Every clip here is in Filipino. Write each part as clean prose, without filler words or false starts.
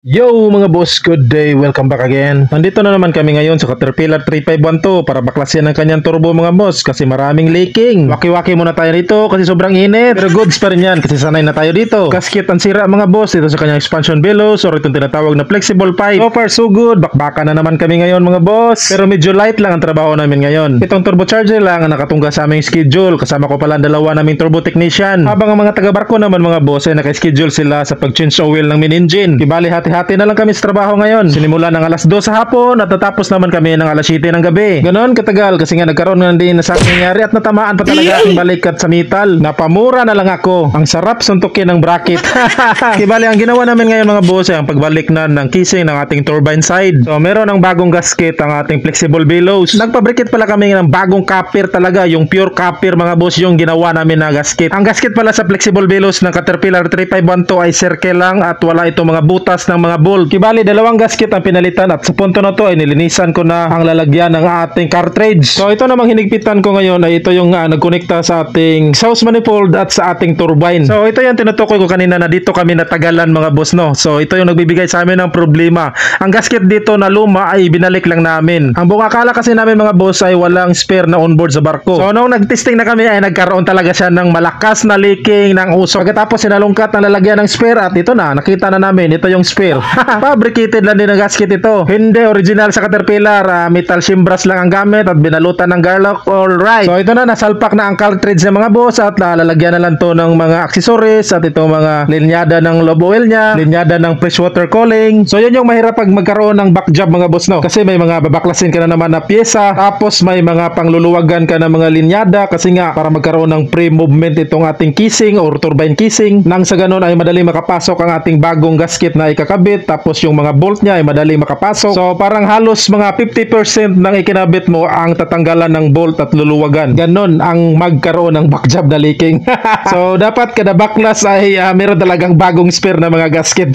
Yo mga boss, good day, welcome back again. Nandito na naman kami ngayon sa Caterpillar 3512 para baklasin ang kanyang turbo mga boss kasi maraming leaking. Waki-waki muna tayo dito kasi sobrang init. Pero goods pa rin yan kasi sanay na tayo dito. Gasket ang sira mga boss dito sa kanyang expansion bellows or itong tinatawag na flexible pipe. So far so good, bakbaka na naman kami ngayon mga boss. Pero medyo light lang ang trabaho namin ngayon. Itong turbocharger lang ang nakatungga sa aming schedule. Kasama ko pala ang dalawa naming turbo technician. Habang ang mga taga-barko naman mga boss ay naka-schedule sila sa pag-change oil ng main engine. Ibali hati na lang kami sa trabaho ngayon. Sinimula ng alas 2 sa hapon at natapos naman kami ng alas 7 ng gabi. Ganon katagal kasi nga nagkaroon nga din na sa nangyari at natamaan pa talaga ang balikat sa metal. Napamura na lang ako. Ang sarap suntukin ng bracket. Kibali ang ginawa namin ngayon mga boss ay ang pagbalik na ng casing ng ating turbine side. So meron ng bagong gasket ang ating flexible bellows. Nagpabrikit pala kami ng bagong copper talaga. Yung pure copper mga boss yung ginawa namin na gasket. Ang gasket pala sa flexible bellows ng Caterpillar 3512 ay circle lang at wala itong mga butas ng mga bolt. Kibali dalawang gasket ang pinalitan at sa punto na to ay nilinisan ko na ang lalagyan ng ating cartridge. So ito namang hinigpitan ko ngayon ay ito yung nagkonekta sa ating exhaust manifold at sa ating turbine. So ito yung tinutukoy ko kanina na dito kami natagalan mga boss no. So ito yung nagbibigay sa amin ng problema. Ang gasket dito na luma ay binalik lang namin. Ang buong akala kasi namin mga boss ay walang spare na onboard sa barko. So nung nagtesting na kami ay nagkaroon talaga siya ng malakas na leaking ng usok. Pagkatapos sinalungkat ang lalagyan ng spare at ito na nakita na namin ito yung spare. Fabricated lang din ang gasket ito. Hindi original sa Caterpillar. Metal shim brass lang ang gamit at binalutan ng garlock. Alright. So ito na, nasalpak na ang cartridge ng mga boss at lalagyan na lang to ng mga accessories at ito mga linyada ng lobe oil niya, linyada ng freshwater cooling. So yun yung mahirap pag magkaroon ng back job mga boss no. Kasi may mga babaklasin ka na naman na pyesa, tapos may mga pangluluwagan ka na mga linyada kasi nga para magkaroon ng pre-movement itong ating casing or turbine casing. Nang sa ganun ay madaling makapasok ang ating bagong gasket na ikakabit. Tapos yung mga bolt niya ay madaling makapasok. So parang halos mga 50% ng ikinabit mo ang tatanggalan ng bolt at luluwagan. Ganon ang magkaroon ng back job na leaking. So dapat kada baklas ay meron talagang bagong spare na mga gasket.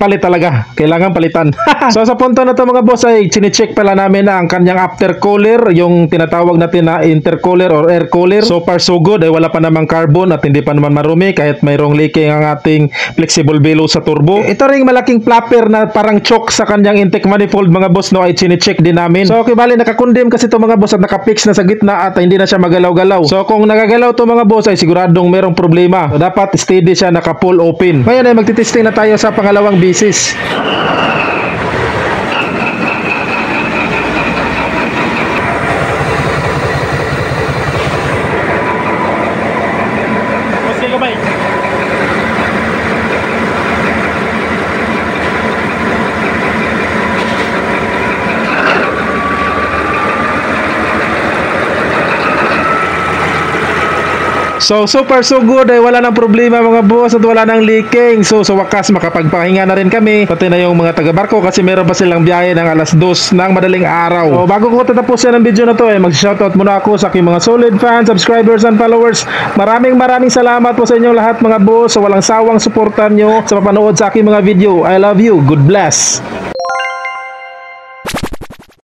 Palit talaga. Kailangan palitan. So sa punto na to mga boss ay chine-check pala namin na ang kanyang aftercooler, yung tinatawag natin na intercooler or air cooler. So far so good ay wala pa namang carbon at hindi pa naman marumi kahit mayroong leaking ang ating flexible bellows sa turbo. Ito ring malaking flapper na parang choke sa kanyang intake manifold mga boss no ay chine-check din namin. So okay bali nakakondem kasi to mga boss at nakapix na sa gitna at hindi na siya magalaw-galaw. So kung nagagalaw to mga boss ay siguradong merong problema. So dapat steady siya naka-pull open. Ngayon ay magtitesting na tayo sa pangalawang bisis. So far so good ay wala nang problema mga boss at wala nang leaking. So sa wakas makapagpahinga na rin kami pati na yung mga taga-barko kasi meron pa silang biyahe ng alas 2 ng madaling araw. So bago ko tatapusin ang video na to ay mag-shoutout muna ako sa aking mga solid fans, subscribers and followers. Maraming salamat po sa inyong lahat mga boss sa walang sawang suportan nyo sa papanood sa aking mga video. I love you. God bless.